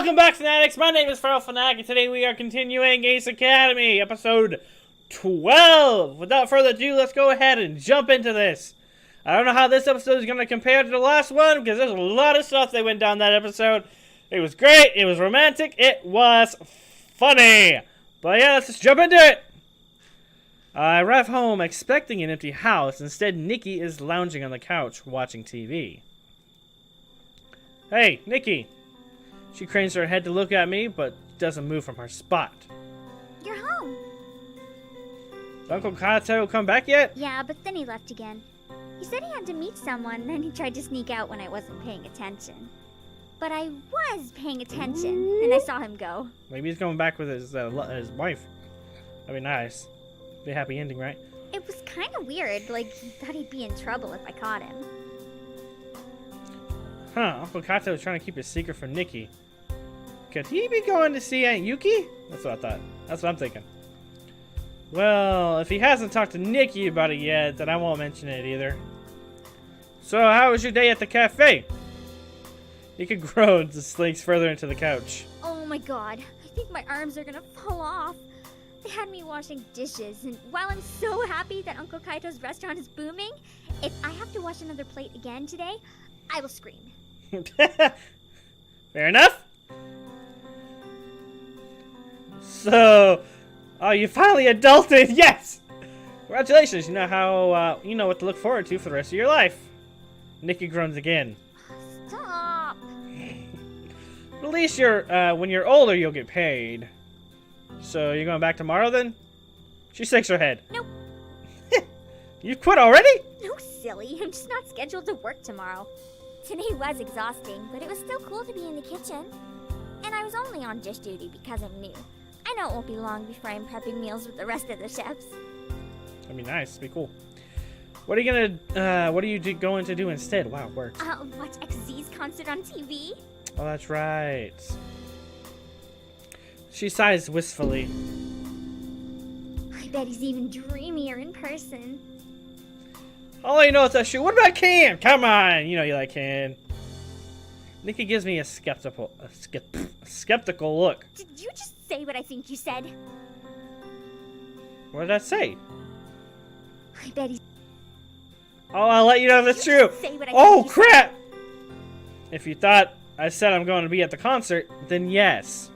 Welcome back, Fanatics! My name is Feral Fanatic, and today we are continuing Ace Academy, episode 12! Without further ado, let's go ahead and jump into this. I don't know how this episode is going to compare to the last one, because there's a lot of stuff that went down that episode. It was great, it was romantic, it was funny! But yeah, let's just jump into it! I arrive home expecting an empty house. Instead, Nicky is lounging on the couch watching TV. Hey, Nicky! She cranes her head to look at me, but doesn't move from her spot. You're home. Did Uncle Kaito come back yet? Yeah, but then he left again. He said he had to meet someone, then he tried to sneak out when I wasn't paying attention. But I was paying attention, and I saw him go. Maybe he's going back with his wife. That'd be nice. Be a happy ending, right? It was kind of weird, like he thought he'd be in trouble if I caught him. Huh, Uncle Kaito was trying to keep a secret from Nicky. Could he be going to see Aunt Yuuki? That's what I thought. That's what I'm thinking. Well, if he hasn't talked to Nicky about it yet, then I won't mention it either. So, how was your day at the cafe? Nicky groans and slinks further into the couch. Oh my god, I think my arms are gonna fall off. They had me washing dishes, and while I'm so happy that Uncle Kaito's restaurant is booming, if I have to wash another plate again today, I will scream. Fair enough. So, oh, you finally adulted. Yes! Congratulations. You know how, you know what to look forward to for the rest of your life. Nicky groans again. Stop! At least when you're older, you'll get paid. So, you're going back tomorrow then? She shakes her head. Nope. You quit already? No, silly. I'm just not scheduled to work tomorrow. Today was exhausting, but it was still cool to be in the kitchen. And I was only on dish duty because I'm new. I know it won't be long before I'm prepping meals with the rest of the chefs. That'd be nice. Be cool. What are you going to do instead? Wow, work. Watch XZ's concert on TV. Oh, that's right. She sighs wistfully. I bet he's even dreamier in person. All I know is that shoe. What about Ken? Come on, you know you like Ken. Nicky gives me a skeptical look. Did you just say what I think you said? What did I say? I bet he's... Oh, I'll let you know if it's true. Say what I Oh, think crap! If you thought I said I'm going to be at the concert, then yes.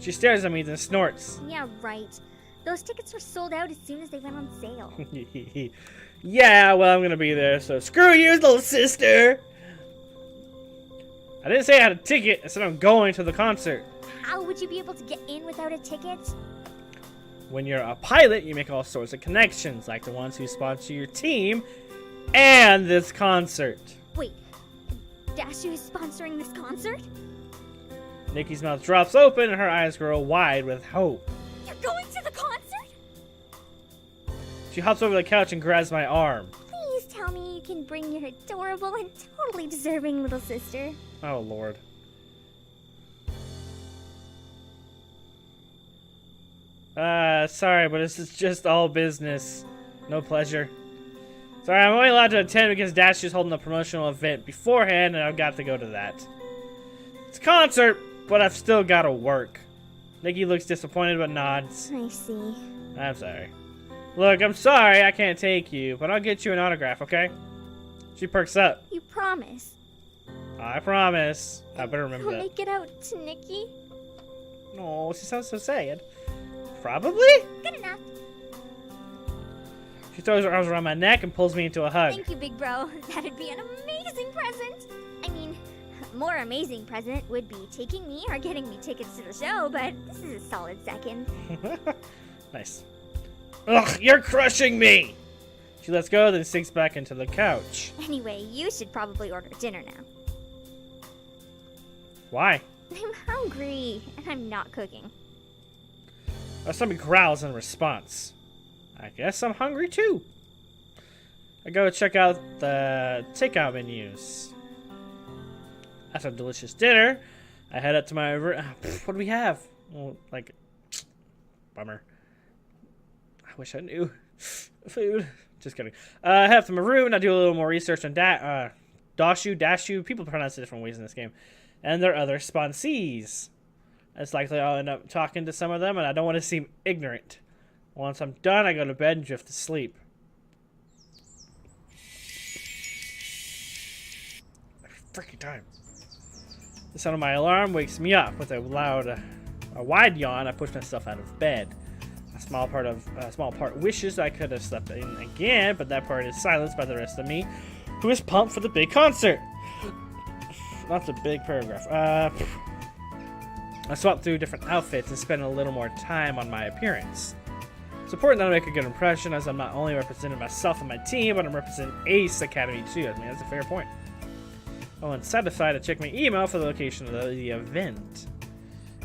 She stares at me, then snorts. Yeah, right. Those tickets were sold out as soon as they went on sale. Yeah, well, I'm going to be there, so screw you, little sister! I didn't say I had a ticket. I said I'm going to the concert. How would you be able to get in without a ticket? When you're a pilot, you make all sorts of connections, like the ones who sponsor your team and this concert. Wait, Dashu is sponsoring this concert? Nicky's mouth drops open and her eyes grow wide with hope. You're going to the concert? She hops over the couch and grabs my arm. Please tell me you can bring your adorable and totally deserving little sister. Oh, Lord. Sorry, but this is just all business. No pleasure. Sorry, I'm only allowed to attend because Dashu's holding a promotional event beforehand, and I've got to go to that. It's a concert, but I've still got to work. Nicky looks disappointed but nods. I see. I'm sorry. Look, I'm sorry I can't take you, but I'll get you an autograph, okay? She perks up. You promise? I promise. I better remember I'll that. make it out to Nicky. Oh, she sounds so sad. Probably? Good enough. She throws her arms around my neck and pulls me into a hug. Thank you, big bro. That'd be an amazing present. I mean, a more amazing present would be taking me or getting me tickets to the show, but this is a solid second. Nice. Ugh, you're crushing me! She lets go, then sinks back into the couch. Anyway, you should probably order dinner now. Why? I'm hungry, and I'm not cooking. Our stomach growls in response. I guess I'm hungry too. I go check out the takeout menus. After a delicious dinner, I head up to my room. What do we have? Well, like, bummer. I wish I knew. Food. Just kidding. I head up to my room and I do a little more research on Dashu. People pronounce it different ways in this game. and their other sponsees. It's likely I'll end up talking to some of them, and I don't want to seem ignorant. Once I'm done, I go to bed and drift to sleep. Every freaking time. The sound of my alarm wakes me up. With a wide yawn, I push myself out of bed. A small part wishes I could have slept in again, but that part is silenced by the rest of me, who is pumped for the big concert. Not the big paragraph. I swap through different outfits and spend a little more time on my appearance. It's important that I make a good impression, as I'm not only representing myself and my team, but I'm representing Ace Academy too. I mean, that's a fair point. Once satisfied, I check my email for the location of the event.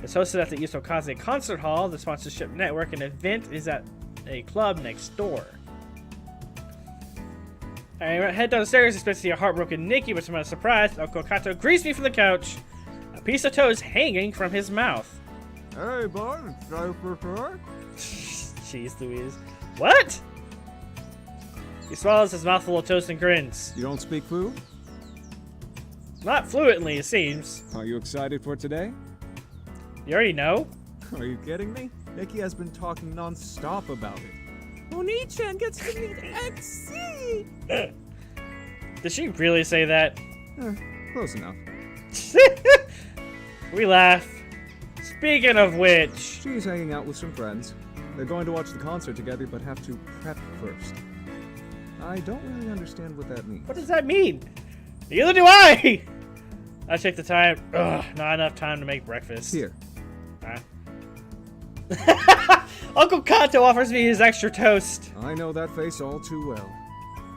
It's hosted at the Isokaze Concert Hall, the sponsorship network, and the event is at a club next door. I head downstairs, expect to see a heartbroken Nicky, but to my surprise, Uncle Kaito greets me from the couch. A piece of toast hanging from his mouth. Hey, bud, so for sure? Jeez Louise. What? He swallows his mouthful of toast and grins. You don't speak food? Not fluently, it seems. Are you excited for today? You already know? Are you kidding me? Nicky has been talking non-stop about it. Oni-chan gets to meet XC! Did she really say that? Close enough. We laugh. Speaking of which... She's hanging out with some friends. They're going to watch the concert together, but have to prep first. I don't really understand what that means. What does that mean? Neither do I! I check the time. Ugh, not enough time to make breakfast. Here. Uncle Kato offers me his extra toast. I know that face all too well.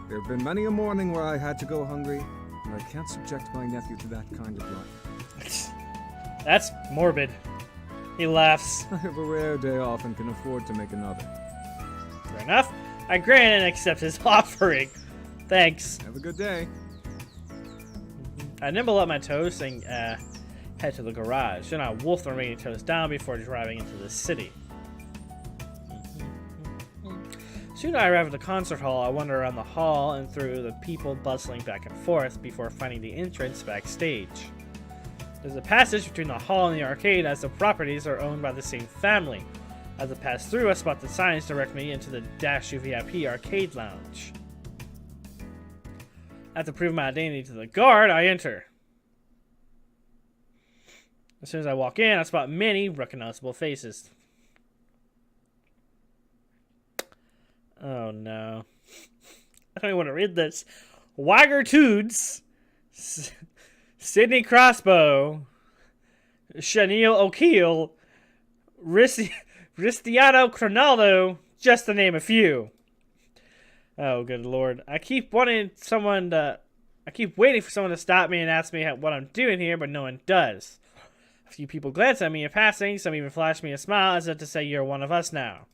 There have been many a morning where I had to go hungry, and I can't subject my nephew to that kind of life. That's morbid. He laughs. I have a rare day off and can afford to make another. Fair enough. I grin and accept his offering. Thanks. Have a good day. I nibble up my toast and head to the garage. Then I wolf the remaining toast down before driving into the city. Soon I arrive at the concert hall. I wander around the hall and through the people bustling back and forth before finding the entrance backstage. There's a passage between the hall and the arcade, as the properties are owned by the same family. As I pass through, I spot the signs direct me into the Dashu VIP arcade lounge. After proving my identity to the guard, I enter. As soon as I walk in, I spot many recognizable faces. Oh no. I don't even want to read this. Wagger Toods, Sidney Crossbow, Chanel O'Keel, Cristiano Cronaldo, just to name a few. Oh, good lord. I keep waiting for someone to stop me and ask me what I'm doing here, but no one does. A few people glance at me in passing, some even flash me a smile as if to say you're one of us now.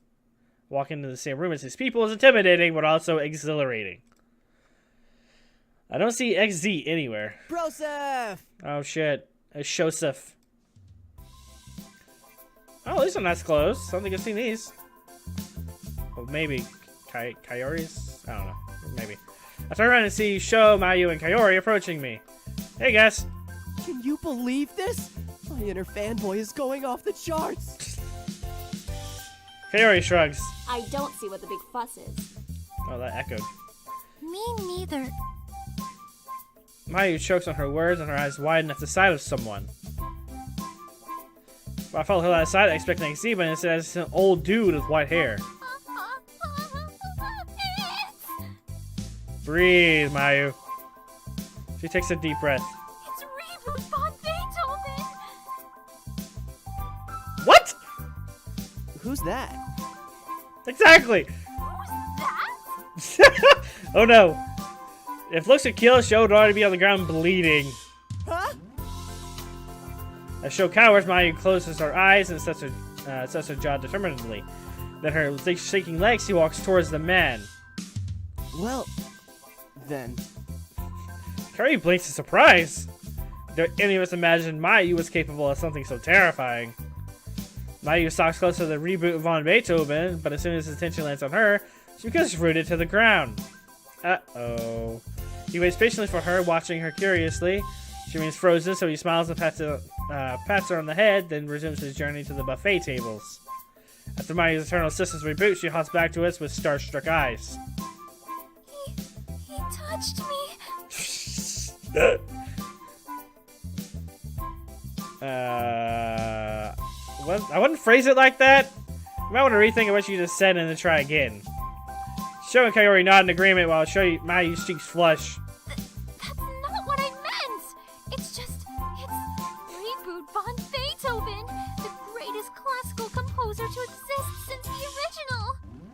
Walking into the same room as these people is intimidating, but also exhilarating. I don't see XZ anywhere. Broseph! Oh shit. It's Shoseph. Oh, these are nice clothes. I don't think I've seen these. Well, maybe Kayori's? I don't know. Maybe. I turn around and see Sho, Mayu, and Kayori approaching me. Hey, guys. Can you believe this? My inner fanboy is going off the charts. Kayori shrugs. I don't see what the big fuss is. Oh, that echoed. Me neither. Mayu chokes on her words and her eyes widen at the sight of someone. I follow her outside, expecting to see, but instead it's an old dude with white hair. Breathe, Mayu. She takes a deep breath. It's Reboot von Beethoven! What? Who's that? Exactly! Who's that? Oh no. If looks could kill, Sho would already be on the ground bleeding. Huh? As Sho cowers, Mayu closes her eyes and sets her jaw determinedly. Then her shaking legs, she walks towards the man. Well, then. Carrie blinks in surprise. Did any of us imagine Mayu was capable of something so terrifying? Mayu stalks close to the Reboot von Beethoven, but as soon as his attention lands on her, she gets rooted to the ground. Uh-oh. He waits patiently for her, watching her curiously. She remains frozen, so he smiles and pats her on the head, then resumes his journey to the buffet tables. After Mayu's eternal assistance reboot, she hops back to us with starstruck eyes. He touched me. I wouldn't phrase it like that. You might want to rethink what you just said and then try again. Sho and Kaori nod in agreement while Mayu's cheeks flush. That's not what I meant. It's Reboot von Beethoven, the greatest classical composer to exist since the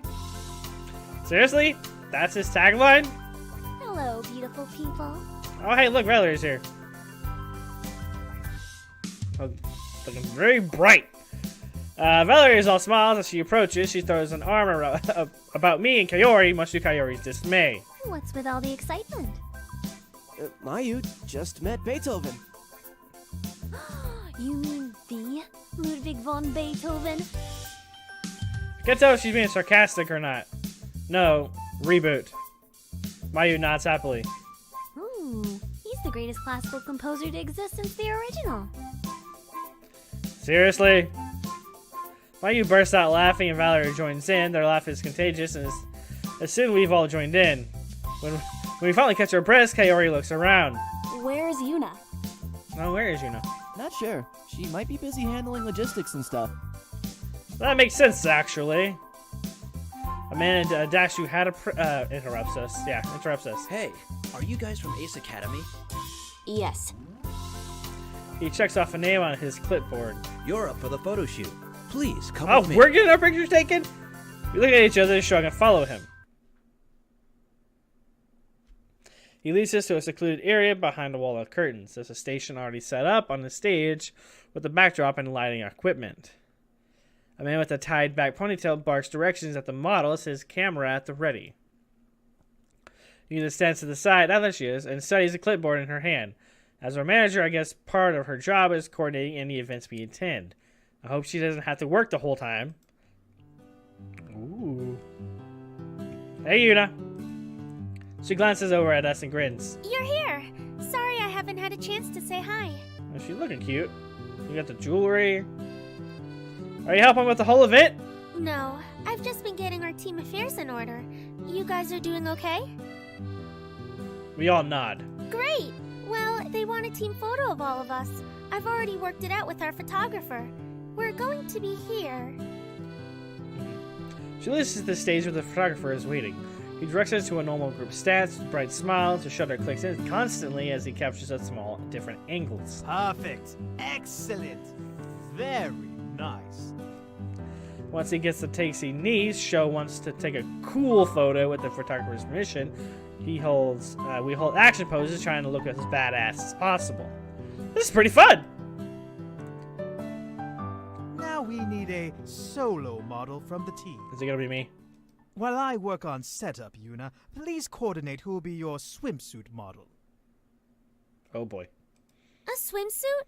original. Seriously? That's his tagline? Hello, beautiful people. Oh, hey, look, Valerie's here. Oh, looking very bright. Valerie is all smiles as she approaches. She throws an arm about me and Kaori, much to Kaori's dismay. What's with all the excitement? Mayu just met Beethoven. You mean the Ludwig von Beethoven? I can't tell if she's being sarcastic or not. No, reboot. Mayu nods happily. Ooh, he's the greatest classical composer to exist since the original. Seriously? Mayu bursts out laughing and Valerie joins in. Their laugh is contagious, and as soon we've all joined in. When we finally catch our breath, Kaori looks around. Where's Yuna? Oh, where is Yuna? Not sure. She might be busy handling logistics and stuff. That makes sense, actually. Amanda Dashu had interrupts us. Yeah, interrupts us. Hey, are you guys from Ace Academy? Yes. He checks off a name on his clipboard. You're up for the photo shoot. Please, come Oh, with me. we're getting our pictures taken? We look at each other, shrug, and follow him. He leads us to a secluded area behind a wall of curtains. There's a station already set up on the stage with a backdrop and lighting equipment. A man with a tied-back ponytail barks directions at the model, his camera at the ready. Yuna stands to the side, now that she is, and studies a clipboard in her hand. As our manager, I guess part of her job is coordinating any events we attend. I hope she doesn't have to work the whole time. Ooh. Hey, Yuna. She glances over at us and grins. You're here. Sorry I haven't had a chance to say hi. Oh, she's looking cute. You got the jewelry. Are you helping with the whole event? No, I've just been getting our team affairs in order. You guys are doing okay? We all nod. Great. Well, they want a team photo of all of us. I've already worked it out with our photographer. We're going to be here. She leads us to the stage where the photographer is waiting. He directs us to a normal group stance with bright smiles. The shutter clicks in constantly as he captures us from all different angles. Perfect. Excellent. Very nice. Once he gets the takes he needs, Sho wants to take a cool photo with the photographer's permission. We hold action poses trying to look as badass as possible. This is pretty fun! Now we need a solo model from the team. Is it gonna be me? While I work on setup, Yuna, please coordinate who will be your swimsuit model. Oh boy. A swimsuit?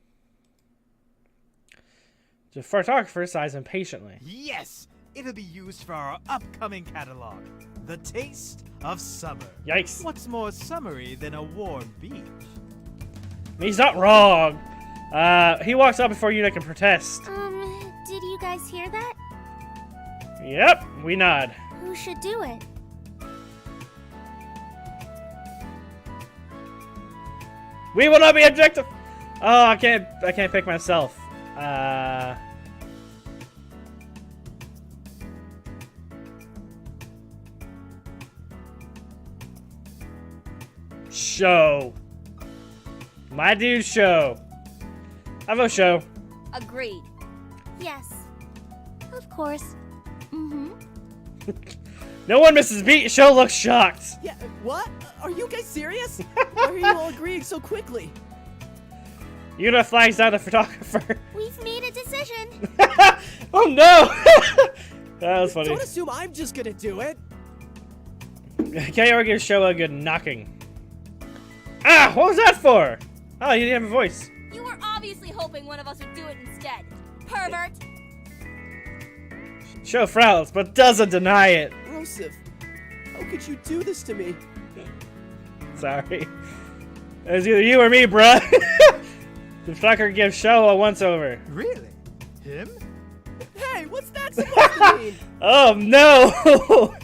The photographer sighs impatiently. Yes! It'll be used for our upcoming catalog, The Taste of Summer. Yikes. What's more summery than a warm beach? He's not wrong. He walks up before Yuna can protest. Did you guys hear that? Yep, we nod. Who should do it? We will not be objective. Oh, I can't pick myself. Sho. My dude, Sho. I vote Sho. Agreed. Yes. Of course. Mm-hmm. No one misses beat. Sho looks shocked. Yeah, what? Are you guys serious? Why are you all agreeing so quickly? Yuna flags down the photographer. We've made a decision. Oh no! That was funny. Don't assume I'm just gonna do it. Kaori gives Sho a good knocking. Ah, what was that for? Oh, you didn't have a voice. You were obviously hoping one of us would do it instead. Pervert! Sho frowns, but doesn't deny it. Rosif, how could you do this to me? Sorry. It's either you or me, bruh. The fucker gives Show a once-over. Really? Him? Hey, what's that supposed to mean? Oh no!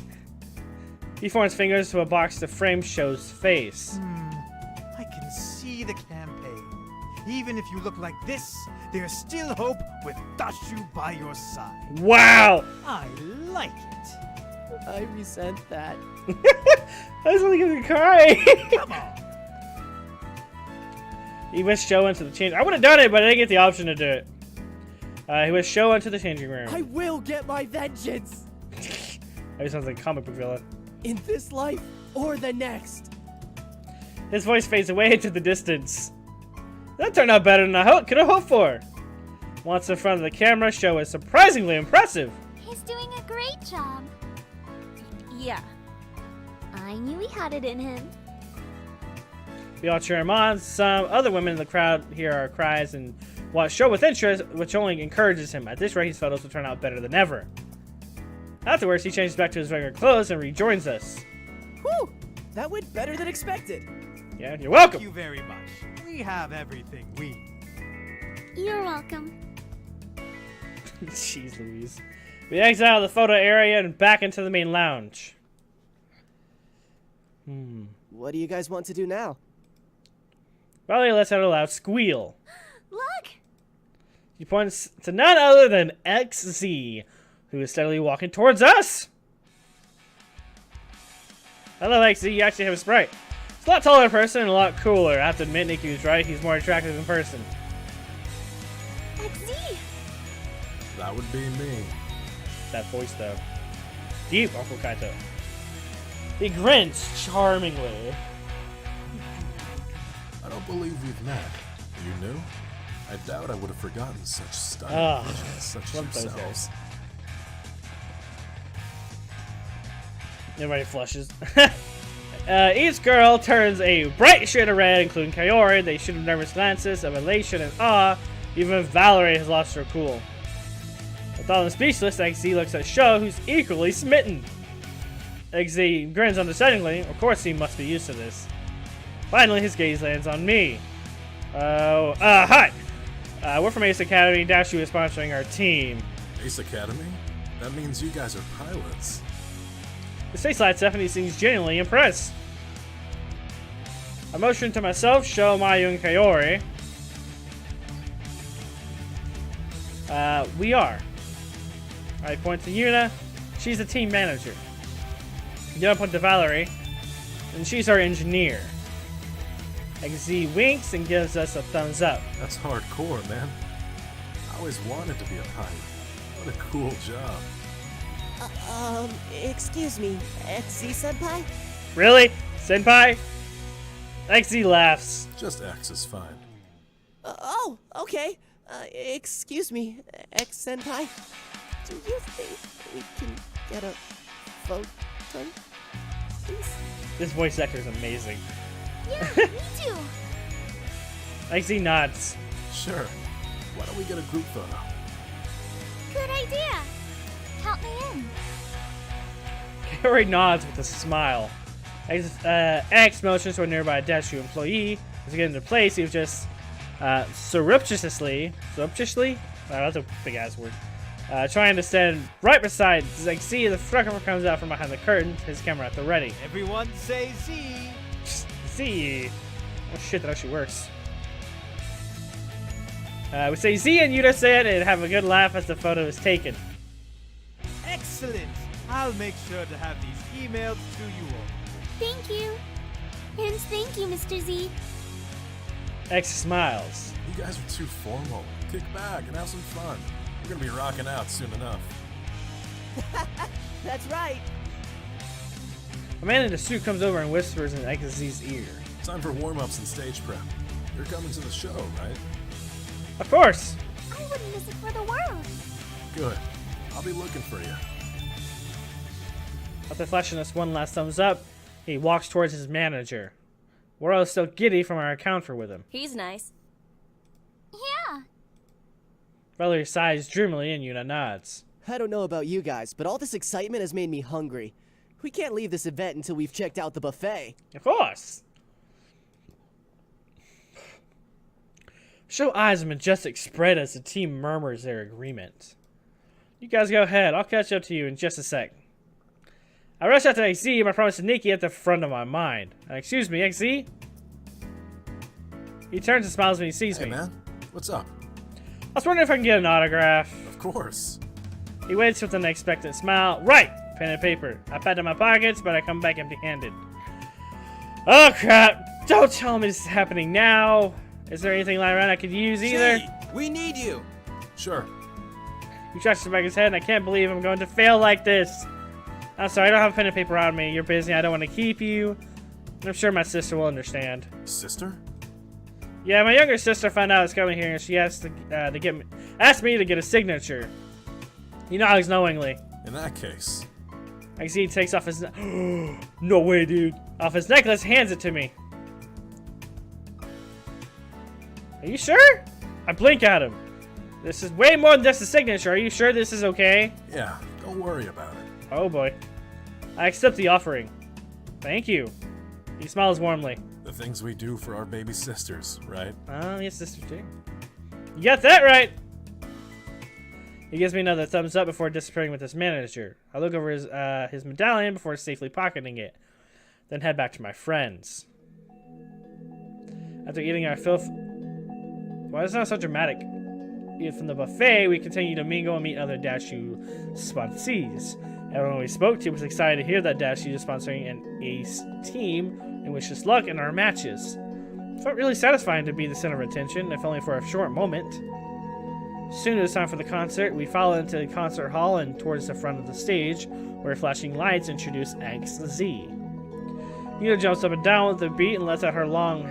He forms fingers to a box to frame Show's face. I can see the campaign. Even if you look like this, there's still hope with Dashu by your side. Wow! I like it. I resent that. I was only gonna cry. Come on. He whisked Show into the change. I would have done it, but I didn't get the option to do it. He whisked Show into the changing room. I will get my vengeance. That sounds like a comic book villain. In this life or the next. His voice fades away into the distance. That turned out better than I could have hoped for. Once in front of the camera, Show is surprisingly impressive. He's doing a great job. Yeah. I knew he had it in him. We all cheer him on. Some other women in the crowd hear our cries and watch Show with interest, which only encourages him. At this rate, his photos will turn out better than ever. Afterwards, he changes back to his regular clothes and rejoins us. Whew! That went better than expected. Yeah, you're welcome. Thank you very much. We have everything we need. You're welcome. Jeez Louise. We exit out of the photo area and back into the main lounge. What do you guys want to do now? Riley lets out a loud squeal. Look! He points to none other than XZ, who is steadily walking towards us. Hello, XZ. You actually have a sprite. He's a lot taller in person and a lot cooler. I have to admit, Nicky was right. He's more attractive in person. XZ! That would be me. That voice, though. Deep, Uncle Kaito. He grins charmingly. I don't believe we've met. You knew? I doubt I would have forgotten such stunning Ah, visions such love those yourselves. Everybody flushes. Each girl turns a bright shade of red, including Kaori. They shoot nervous glances of elation and awe. Even Valerie has lost her cool. With all them speechless, XZ looks at Sho, who's equally smitten. XZ grins understandingly. Of course he must be used to this. Finally, his gaze lands on me. Hi! We're from Ace Academy. Dashu is sponsoring our team. Ace Academy? That means you guys are pilots. His face lights up and he seems genuinely impressed. I motion to myself, Sho, Mayu, and Kaori. We are. I point to Yuna. She's the team manager. Then I point to Valerie. And she's our engineer. XZ winks and gives us a thumbs up. That's hardcore, man. I always wanted to be a pilot. What a cool job. Excuse me, XZ-senpai? Really? Senpai? XZ laughs. Just X is fine. Oh, okay. Excuse me, X-senpai. Do you think we can get a photo, please? This voice actor is amazing. Yeah, me too. XZ nods. Sure. Why don't we get a group photo? Good idea. Count me in. Kaori nods with a smile. X motions to a nearby Dashu employee. As he gets into place, he was just surreptitiously? That's a big ass word. Trying to stand right beside XZ. The photographer comes out from behind the curtain, his camera at the ready. Everyone say Z. Z. Oh shit, that actually works. We say Z and Yuta say it and have a good laugh as the photo is taken. Excellent. I'll make sure to have these emailed to you all. Thank you. And thank you, Mr. Z. X smiles. You guys are too formal. Kick back and have some fun. We're gonna be rocking out soon enough. That's right. A man in a suit comes over and whispers in XZ's ear. Time for warm-ups and stage prep. You're coming to the show, right? Of course. I wouldn't miss it for the world. Good. I'll be looking for you. After flashing us one last thumbs up, he walks towards his manager. We're all still giddy from our encounter with him. He's nice. Yeah. Valerie sighs dreamily and Yuna nods. I don't know about you guys, but all this excitement has made me hungry. We can't leave this event until we've checked out the buffet. Of course. Show eyes a majestic spread as the team murmurs their agreement. You guys go ahead. I'll catch up to you in just a sec. I rush out to XZ, my promise to Nicky at the front of my mind. Excuse me, XZ? He turns and smiles when he sees Hey, me. man. What's up? I was wondering if I can get an autograph. Of course. He waits with an expectant smile. Right! Pen and paper. I pat in my pockets, but I come back empty-handed. Oh, crap! Don't tell me this is happening now! Is there anything lying around I could use either? Say, we need you. Sure. He scratches the back of his head, and I can't believe I'm going to fail like this. I'm sorry, I don't have a pen and paper on me. You're busy, I don't want to keep you. I'm sure my sister will understand. Sister? Yeah, my younger sister found out I was coming here, and she asked asked me to get a signature. He nods knowingly. In that case. I see he takes off his no way, dude. Off his necklace, hands it to me. Are you sure? I blink at him. This is way more than just a signature. Are you sure this is okay? Yeah, don't worry about it. Oh boy. I accept the offering. Thank you. He smiles warmly. The things we do for our baby sisters, right? Oh, yes, sister too. You got that right. He gives me another thumbs up before disappearing with his manager. I look over his medallion before safely pocketing it, then head back to my friends. After eating our filth... Why is it not so dramatic? Eat from the buffet, we continue to mingle and meet other Dashu sponsees. Everyone we spoke to was excited to hear that Dashu is sponsoring an ace team and wished us luck in our matches. It felt really satisfying to be the center of attention, if only for a short moment. Soon it was time for the concert. We followed into the concert hall and towards the front of the stage, where flashing lights introduce XZ. Yuuki jumps up and down with the beat and lets her long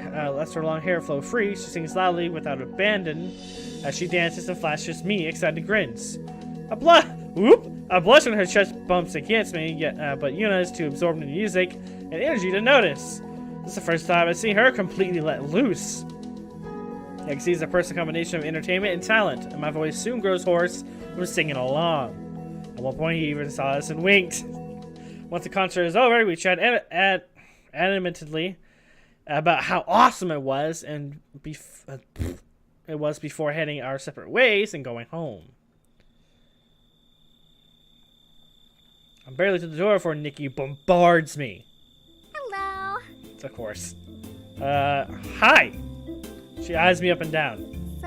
hair flow free. She sings loudly without abandon as she dances and flashes me excited grins. I blush when her chest bumps against me, but Yuna is too absorbed in the music and energy to notice. This is the first time I've seen her completely let loose. XZ is a perfect combination of entertainment and talent, and my voice soon grows hoarse from singing along. At one point, he even saw us and winked. Once the concert is over, we chat animatedly about how awesome it was, and it was before heading our separate ways and going home. I'm barely to the door before Nicky bombards me. Hello. Of course. Hi. She eyes me up and down.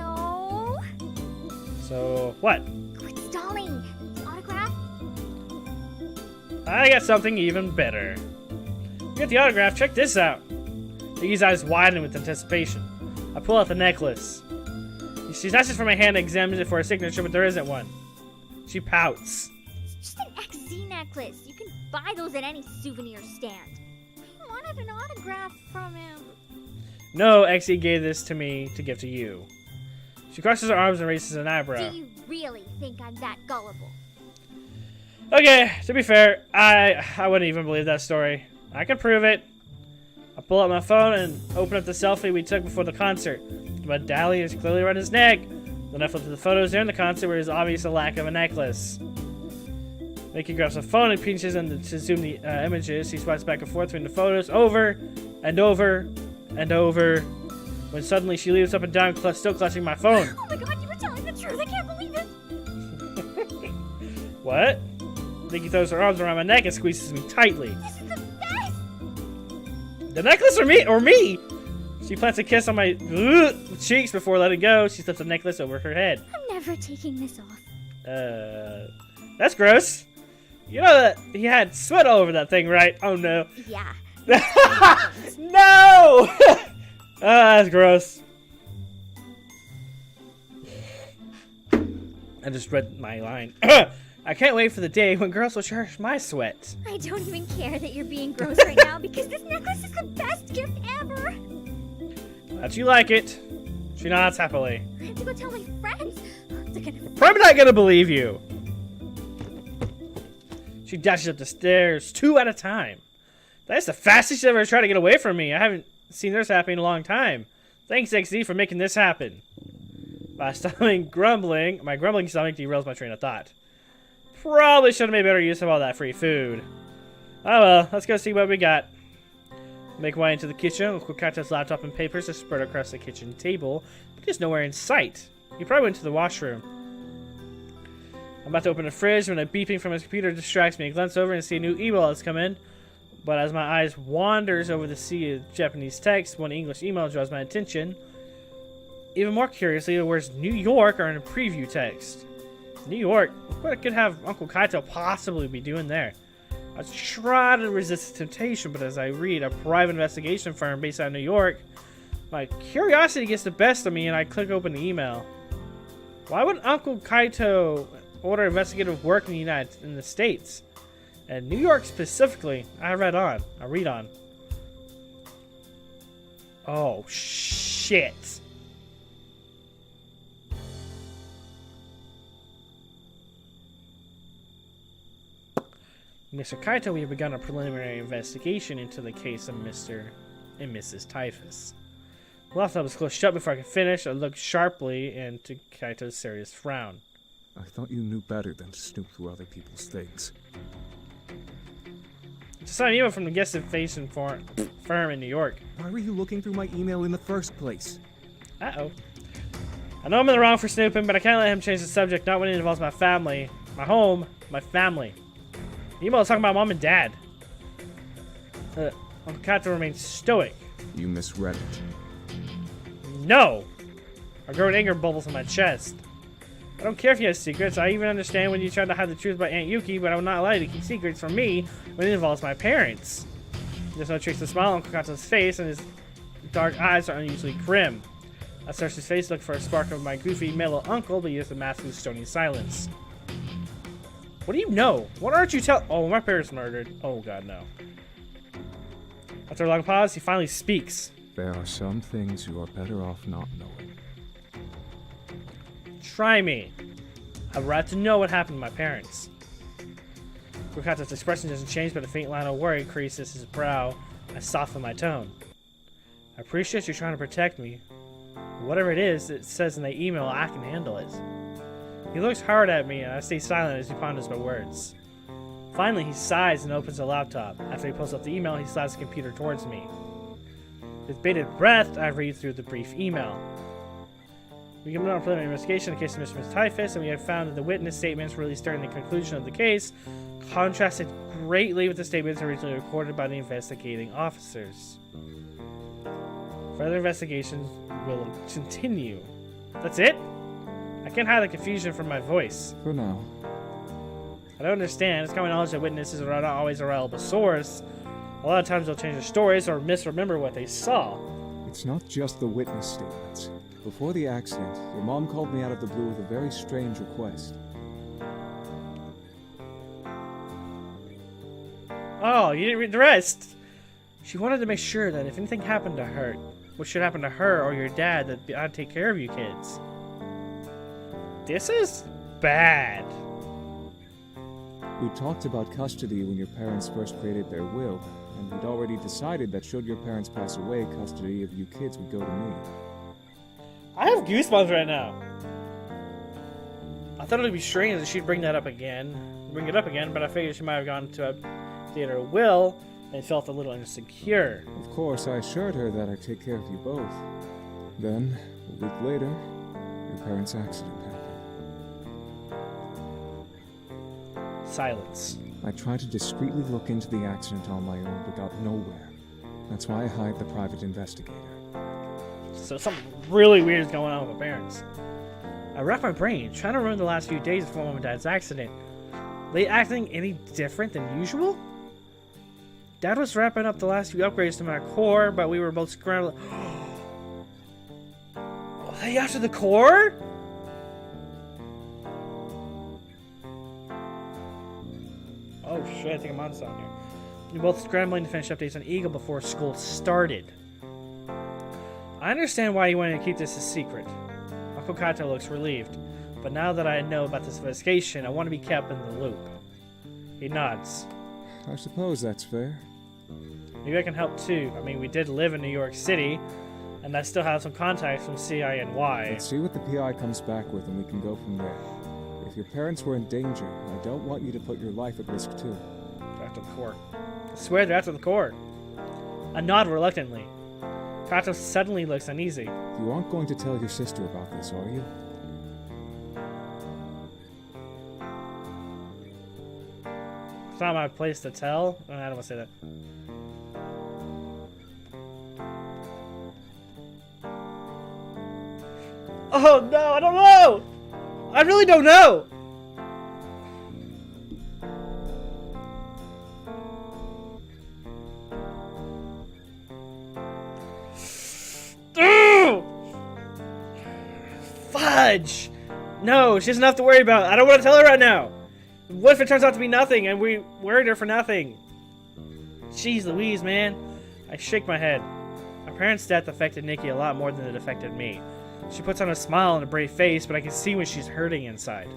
So what? Quit stalling. Autograph? I got something even better. You get the autograph, check this out. Nicky's eyes widen with anticipation. I pull out the necklace. She snatches from my hand and examines it for a signature, but there isn't one. She pouts. It's just an XZ necklace. You can buy those at any souvenir stand. I wanted an autograph from him. No, XE gave this to me to give to you. She crosses her arms and raises an eyebrow. Do you really think I'm that gullible? Okay, to be fair, I wouldn't even believe that story. I can prove it. I pull out my phone and open up the selfie we took before the concert. The medallion is clearly around his neck. Then I flip to the photos during the concert where there's obvious a lack of a necklace. Nicky grabs the phone and pinches in to zoom the images. He swipes back and forth between the photos over and over and over. When suddenly she leaves up and down, still clutching my phone. Oh my god, you were telling the truth. I can't believe it. What? Nicky throws her arms around my neck and squeezes me tightly. This is the best. The necklace or me? She plants a kiss on my cheeks before letting go. She slips the necklace over her head. I'm never taking this off. That's gross. You know that he had sweat all over that thing, right? Oh no. Yeah. No! That's gross. I just read my line. I can't wait for the day when girls will cherish my sweat. I don't even care that you're being gross right now because this necklace is the best gift ever. Glad you like it. She nods happily. I have to go tell my friends. They're gonna... Probably not gonna believe you. She dashes up the stairs 2 at a time. That's the fastest she's ever tried to get away from me. I haven't seen this happen in a long time. Thanks, XZ, for making this happen. My grumbling stomach derails my train of thought. Probably should have made better use of all that free food. Oh well, let's go see what we got. Make my way into the kitchen. Uncle Kaito's laptop and papers are spread across the kitchen table, but he's nowhere in sight. He probably went to the washroom. I'm about to open the fridge when a beeping from his computer distracts me. I glance over and see a new email that's come in. But as my eyes wanders over the sea of Japanese text, one English email draws my attention. Even more curiously, the words New York are in a preview text. New York? What could have Uncle Kaito possibly be doing there? I try to resist the temptation, but as I read a private investigation firm based out of New York, my curiosity gets the best of me and I click open the email. Why would Uncle Kaito order investigative work in the States? And New York specifically. I read on. Oh, shit. Mr. Kaito, we have begun a preliminary investigation into the case of Mr. and Mrs. Typhus. The laptop was closed shut before I could finish. I looked sharply into Kaito's serious frown. I thought you knew better than to snoop through other people's things. Just an email from the guest-facing firm in New York. Why were you looking through my email in the first place? Uh-oh. I know I'm in the wrong for snooping, but I can't let him change the subject, not when it involves my family. My home, my family. The email is talking about mom and dad. Uncle Kaito remains stoic. You misread it. No! A growing anger bubbles in my chest. I don't care if he has secrets. I even understand when you try to hide the truth about Aunt Yuuki, but I will not allow you to keep secrets from me when it involves my parents. There's no trace of smile on Uncle Kato's face, and his dark eyes are unusually grim. I search his face, look for a spark of my goofy, mellow uncle, but he has a mask of stony silence. What do you know? What aren't you telling? Oh, my parents murdered. Oh, God, no. After a long pause, he finally speaks. There are some things you are better off not knowing. Try me. I'd rather to know what happened to my parents. Rukato's expression doesn't change, but a faint line of worry creases his brow. I soften my tone. I appreciate you trying to protect me. Whatever it is, it says in the email, I can handle it. He looks hard at me, and I stay silent as he ponders my words. Finally, he sighs and opens the laptop. After he pulls up the email, he slides the computer towards me. With bated breath, I read through the brief email. We have done a preliminary investigation in the case of Mr. Typhus, and we have found that the witness statements released during the conclusion of the case contrasted greatly with the statements originally recorded by the investigating officers. Further investigations will continue. That's it? I can't hide the confusion from my voice. For now. I don't understand. It's common knowledge that witnesses are not always a reliable source. A lot of times they'll change their stories or misremember what they saw. It's not just the witness statements. Before the accident, your mom called me out of the blue with a very strange request. Oh, you didn't read the rest. She wanted to make sure that if anything happened to her, what should happen to her or your dad, that I'd take care of you kids. This is bad. We talked about custody when your parents first created their will, and we'd already decided that should your parents pass away, custody of you kids would go to me. I have goosebumps right now. I thought it would be strange that she'd bring it up again, but I figured she might have gone to update her will and felt a little insecure. Of course, I assured her that I'd take care of you both. Then, a week later, your parents' accident happened. Silence. I tried to discreetly look into the accident on my own, but got nowhere. That's why I hired the private investigator. So something really weird is going on with my parents. I racked my brain, trying to ruin the last few days before Mom and Dad's accident. Were they acting any different than usual? Dad was wrapping up the last few upgrades to my core, but we were both scrambling. Are they after the core? Oh shit, I think I'm on something here. We were both scrambling to finish updates on Eagle before school started. I understand why you wanted to keep this a secret. Uncle Kaito looks relieved, but now that I know about this investigation, I want to be kept in the loop. He nods. I suppose that's fair. Maybe I can help too. I mean, we did live in New York City, and I still have some contacts from CINY. Let's see what the PI comes back with, and we can go from there. If your parents were in danger, I don't want you to put your life at risk too. They're after the core. I swear they're after the core. I nod reluctantly. Kaito suddenly looks uneasy. You aren't going to tell your sister about this, are you? It's not my place to tell. I don't want to say that. Oh no, I don't know! I really don't know! Ugh! Fudge! No, she doesn't have to worry about it. I don't want to tell her right now. What if it turns out to be nothing and we worried her for nothing? Jeez Louise, man. I shake my head. My parents' death affected Nicky a lot more than it affected me. She puts on a smile and a brave face, but I can see when she's hurting inside.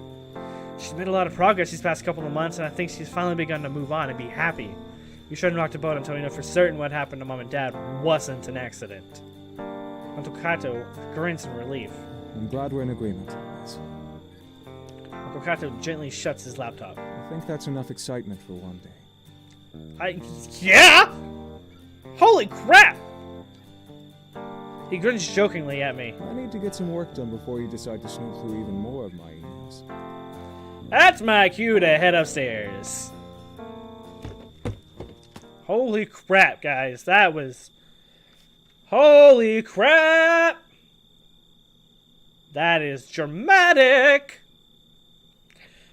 She's made a lot of progress these past couple of months, and I think she's finally begun to move on and be happy. We shouldn't rock the boat until we know for certain what happened to Mom and Dad wasn't an accident. Uncle Kaito grins in relief. I'm glad we're in agreement on this. Uncle Kaito gently shuts his laptop. I think that's enough excitement for one day. Yeah? Holy crap! He grins jokingly at me. I need to get some work done before you decide to snoop through even more of my emails. That's my cue to head upstairs. Holy crap, guys. That was... Holy crap! That is dramatic!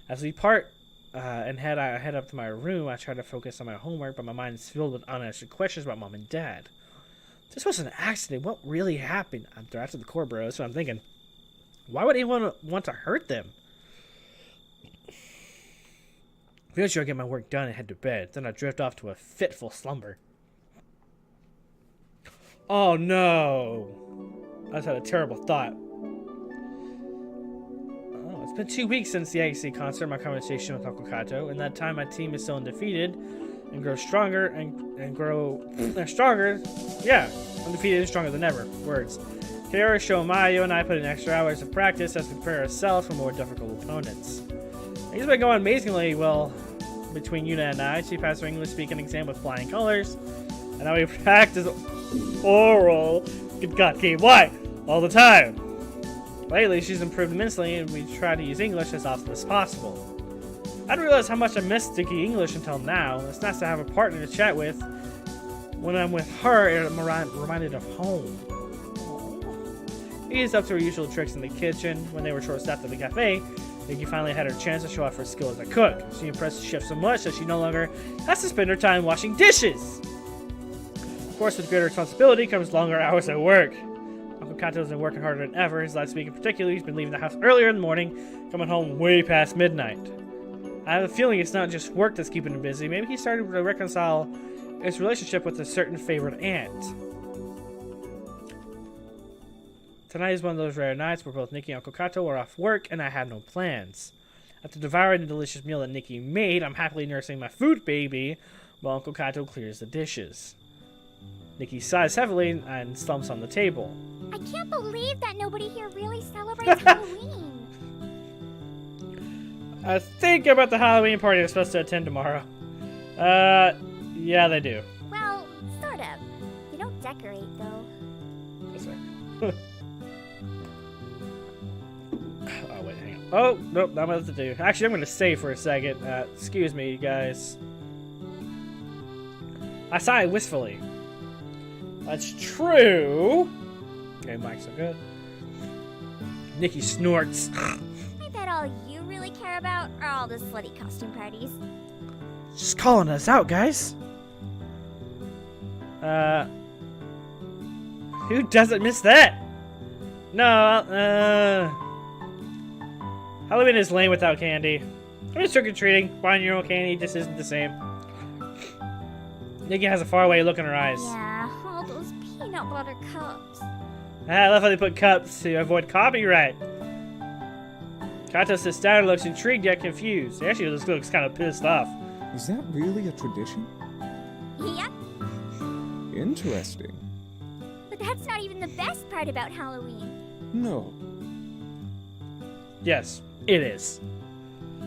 As we part and head up to my room, I try to focus on my homework, but my mind is filled with unanswered questions about Mom and Dad. This was an accident. What really happened? They're after the core bros, so I'm thinking, why would anyone want to hurt them? Eventually, I get my work done and head to bed. Then I drift off to a fitful slumber. Oh no! I just had a terrible thought. Oh, it's been 2 weeks since the AC concert, my conversation with Uncle Kaito. In that time, my team is still undefeated and grows stronger and grow stronger. Yeah, undefeated and stronger than ever. Words. Kaoru, Shomayo, and I put in extra hours of practice as we prepare ourselves for more difficult opponents. Things have been going amazingly well between Yuna and I. She passed her English speaking exam with flying colors, and now we practice oral. Good God, Kate, why? All the time. Lately, she's improved immensely, and we try to use English as often as possible. I didn't realize how much I missed Sticky English until now. It's nice to have a partner to chat with. When I'm with her, I'm reminded of home. He is up to her usual tricks in the kitchen. When they were short-staffed at the cafe, Nicky finally had her chance to show off her skill as a cook. She impressed the chef so much that she no longer has to spend her time washing dishes. Of course, with greater responsibility comes longer hours at work. Uncle Kato's been working harder than ever. His last week in particular, he's been leaving the house earlier in the morning, coming home way past midnight. I have a feeling it's not just work that's keeping him busy. Maybe he started to reconcile his relationship with a certain favorite aunt. Tonight is one of those rare nights where both Nicky and Uncle Kaito are off work, and I have no plans. After devouring the delicious meal that Nicky made, I'm happily nursing my food baby, while Uncle Kaito clears the dishes. Nicky sighs heavily and slumps on the table. I can't believe that nobody here really celebrates Halloween. I think about the Halloween party I'm supposed to attend tomorrow. Yeah, they do. Well, sort of. They don't decorate, though. That's right. Oh, wait, hang on. Oh, nope, not what to do. Actually, I'm going to save for a second. Excuse me, you guys. I sigh wistfully. That's true. Okay, Mike's so good. Nicky snorts. I bet all you really care about are all the slutty costume parties. Just calling us out, guys. Who doesn't miss that? No, Halloween is lame without candy. I'm just trick-or-treating. Buying your own candy just isn't the same. Nicky has a faraway look in her eyes. Yeah, all those peanut butter cups. I love how they put cups to avoid copyright. Kaito sits down and looks intrigued yet confused. Actually, this looks kind of pissed off. Is that really a tradition? Yep. Interesting. But that's not even the best part about Halloween. No. Yes, it is.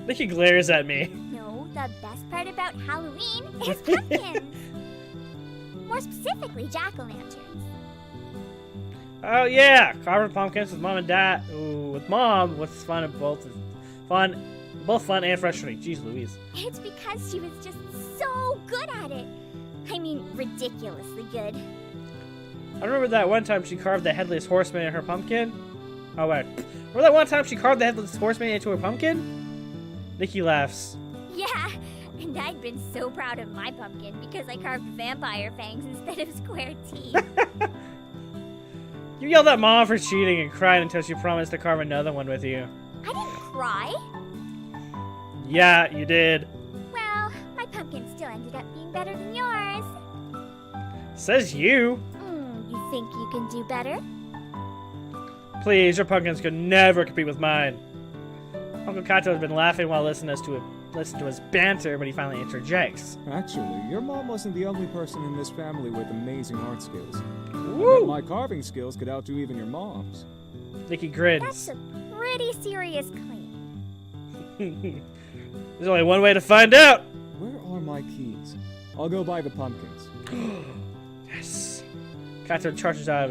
Nicky glares at me. No, the best part about Halloween is pumpkins. More specifically, jack-o'-lanterns. Oh yeah, carving pumpkins with mom and dad. Ooh, with mom, what's fun and both fun and frustrating. Jeez Louise. It's because she was just so good at it. I mean, ridiculously good. I remember that one time she carved the headless horseman in her pumpkin. Oh wait, remember that one time she carved the headless horseman into her pumpkin? Nicky laughs. Yeah, and I'd been so proud of my pumpkin because I carved vampire fangs instead of square teeth. You yelled at mom for cheating and cried until she promised to carve another one with you. I didn't cry. Yeah, you did. Well, my pumpkin still ended up being better than yours. Says you. You think you can do better? Please, your pumpkins could never compete with mine. Uncle Kaito has been laughing while listening to his banter, but he finally interjects. Actually, your mom wasn't the only person in this family with amazing art skills. Woo! My carving skills could outdo even your mom's. Nicky grins. That's a pretty serious claim. There's only one way to find out. Where are my keys? I'll go buy the pumpkins. Yes. Kaito changes out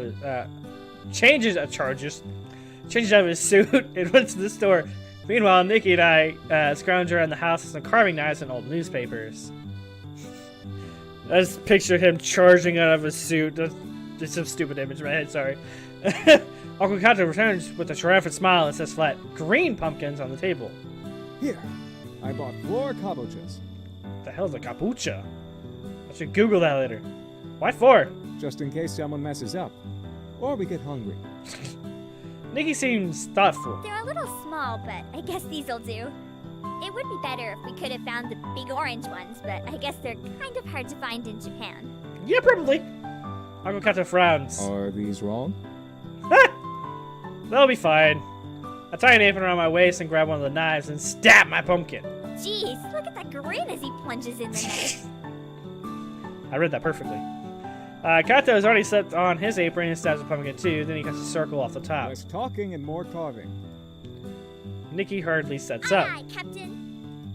of his suit and went to the store. Meanwhile, Nicky and I scrounge around the house with some carving knives and old newspapers. I just picture him charging out of his suit. There's some stupid image in my head, sorry. Uncle Kaito returns with a triumphant smile and says flat, green pumpkins on the table. Here, I bought 4 kabochas. What the hell's a capucha? I should Google that later. Why 4? Just in case someone messes up. Or we get hungry. Nicky seems thoughtful. They're a little small, but I guess these'll do. It would be better if we could have found the big orange ones, but I guess they're kind of hard to find in Japan. Yeah, probably. Uncle Kaito frowns. Are these wrong? That'll be fine. I tie an apron around my waist and grab one of the knives and stab my pumpkin. Jeez, look at that grin as he plunges in the knife. I read that perfectly. Kaito has already slipped on his apron and stabs a pumpkin too, then he cuts a circle off the top. Less talking and more carving. Nicky hurriedly sets Aye, up. aye, Captain.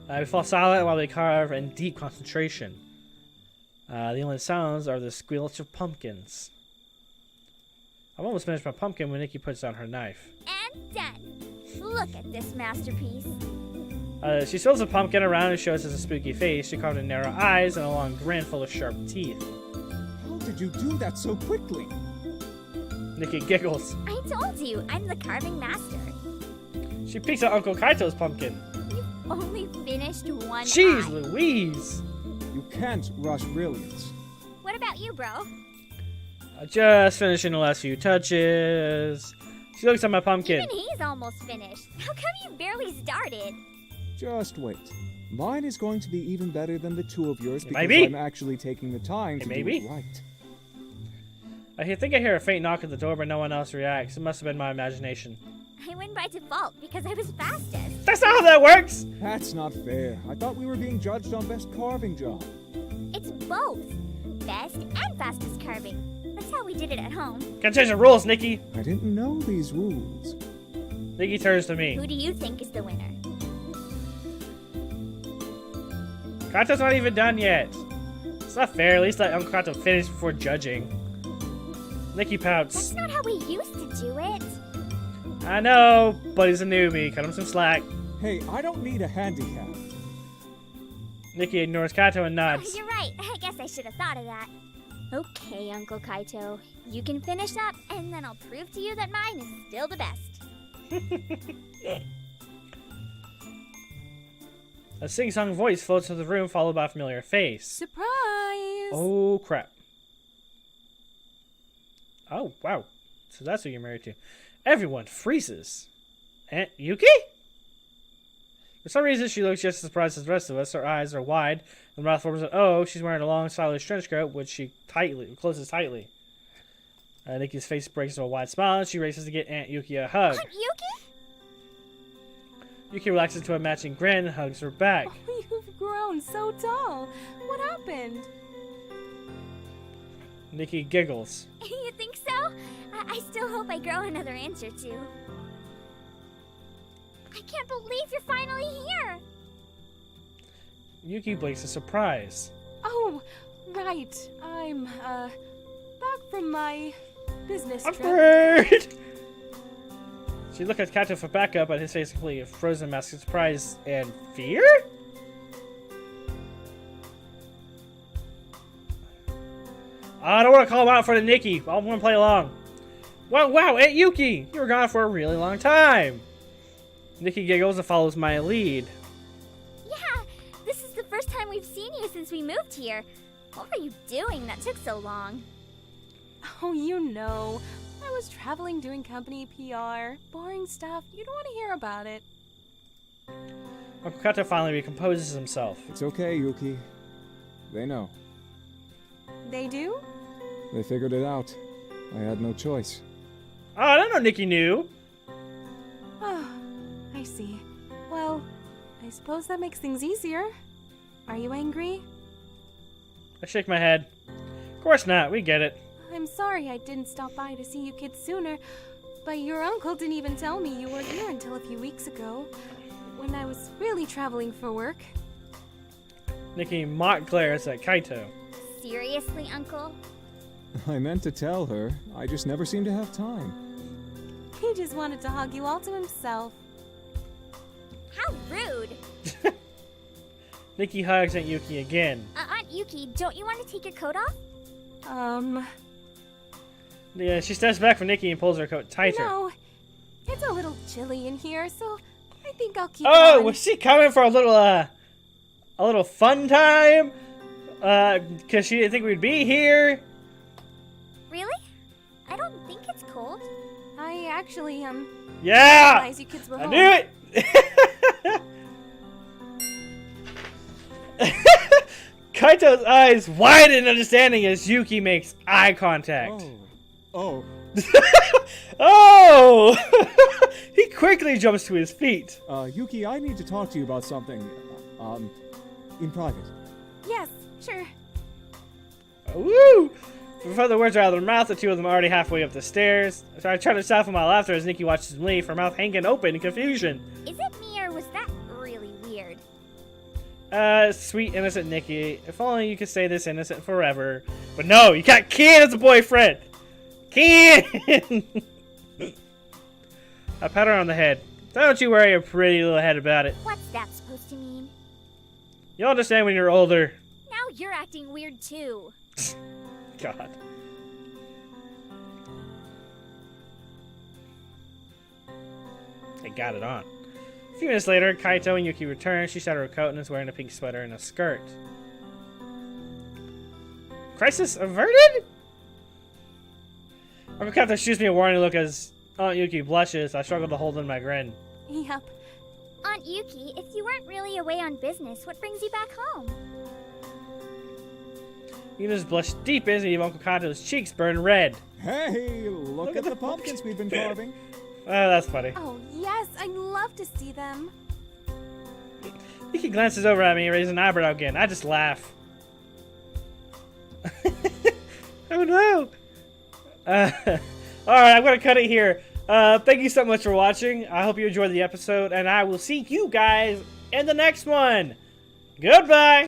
We fall silent while we carve in deep concentration. The only sounds are the squelch of pumpkins. I've almost finished my pumpkin when Nicky puts down her knife. And done. Look at this masterpiece. She swirls a pumpkin around and shows us a spooky face. She carved in narrow eyes and a long grin full of sharp teeth. How did you do that so quickly? Nicky giggles. I told you, I'm the carving master. She peeks at Uncle Kaito's pumpkin. You've only finished one Jeez eye. Louise! You can't rush brilliance. What about you, bro? Just finishing the last few touches. She looks at my pumpkin. Even he's almost finished. How come you barely started? Just wait. Mine is going to be even better than the 2 of yours because Maybe. I'm actually taking the time to do Maybe. it right. I think I hear a faint knock at the door, but no one else reacts. It must have been my imagination. I win by default because I was fastest. That's not how that works! That's not fair. I thought we were being judged on best carving job. It's both. Best and fastest carving. That's how we did it at home. Gotta change the rules, Nicky! I didn't know these rules. Nicky turns to me. Who do you think is the winner? Kato's not even done yet. It's not fair. At least let Uncle Kaito finish before judging. Nicky pouts. That's not how we used to do it. I know, but he's a newbie. Cut him some slack. Hey, I don't need a handicap. Nicky ignores Kaito and nods. You're right. I guess I should have thought of that. Okay, Uncle Kaito. You can finish up, and then I'll prove to you that mine is still the best. A sing-song voice floats into the room, followed by a familiar face. Surprise! Oh, crap. Oh, wow. So that's who you're married to. Everyone freezes. Aunt Yuuki? For some reason, she looks just as surprised as the rest of us. Her eyes are wide. The mouth forms an O. She's wearing a long, stylish trench coat, which she closes tightly. Nicky's face breaks into a wide smile, and she races to get Aunt Yuuki a hug. Aunt Yuuki? Yuuki relaxes to a matching grin and hugs her back. Oh, you've grown so tall. What happened? Nicky giggles. You think so? I still hope I grow another inch or 2. I can't believe you're finally here. Yuuki blinks in surprise. Oh, Right. I'm, back from my business trip. Awkward! She looked at Kaito for backup, but his face completely a frozen mask of surprise and fear? I don't want to call him out for the Nicky. I want to play along. Wow, Aunt Yuuki! You were gone for a really long time. Nicky giggles and follows my lead. Yeah, this is the first time we've seen you since we moved here. What were you doing that took so long? Oh, you know. I was traveling doing company PR. Boring stuff. You don't want to hear about it. Uncle Kaito finally recomposes himself. It's okay, Yuuki. They know. They do? They figured it out. I had no choice. Oh, I don't know Nicky knew. Oh, I see. Well, I suppose that makes things easier. Are you angry? I shake my head. Of course not, we get it. I'm sorry I didn't stop by to see you kids sooner, but your uncle didn't even tell me you weren't here until a few weeks ago, when I was really traveling for work. Nicky mock glares at Kaito. Seriously, Uncle? I meant to tell her. I just never seem to have time. He just wanted to hug you all to himself. How rude! Nicky hugs Aunt Yuuki again. Aunt Yuuki, don't you want to take your coat off? Yeah, she steps back from Nicky and pulls her coat tighter. No, it's a little chilly in here, so I think I'll keep Oh, on. was she coming for a little fun time? Cause she didn't think we'd be here? Really? I don't think it's cold. I actually, Yeah! realized you kids were I home. knew it! Kaito's eyes widen in understanding as Yuuki makes eye contact. Oh. Oh! He quickly jumps to his feet. Yuuki, I need to talk to you about something. In private. Yes, sure. Woo! Before the words are out of their mouth, the two of them are already halfway up the stairs. So I try to soften my laughter as Nicky watches him leave, her mouth hanging open in confusion. Is it me or was that really weird? Sweet innocent Nicky. If only you could stay this innocent forever. But no, you got Ken as a boyfriend! Ken! I pat her on the head. Don't you worry your pretty little head about it. What's that supposed to mean? You'll understand when you're older. Now you're acting weird too. God. They got it on. A few minutes later, Kaito and Yuuki return. She's out of her coat and is wearing a pink sweater and a skirt. Crisis averted? Uncle Kaito shoots me a warning look as Aunt Yuuki blushes. I struggle to hold in my grin. Yep. Aunt Yuuki, if you weren't really away on business, what brings you back home? Yuna's blush deep as even Uncle Kato's cheeks burn red. Hey, look at the pumpkins we've been carving. Oh, that's funny. Oh, yes, I'd love to see them. Yuki glances over at me, raising an eyebrow again. I just laugh. Oh no! Alright, I'm gonna cut it here. Thank you so much for watching. I hope you enjoyed the episode, and I will see you guys in the next one. Goodbye!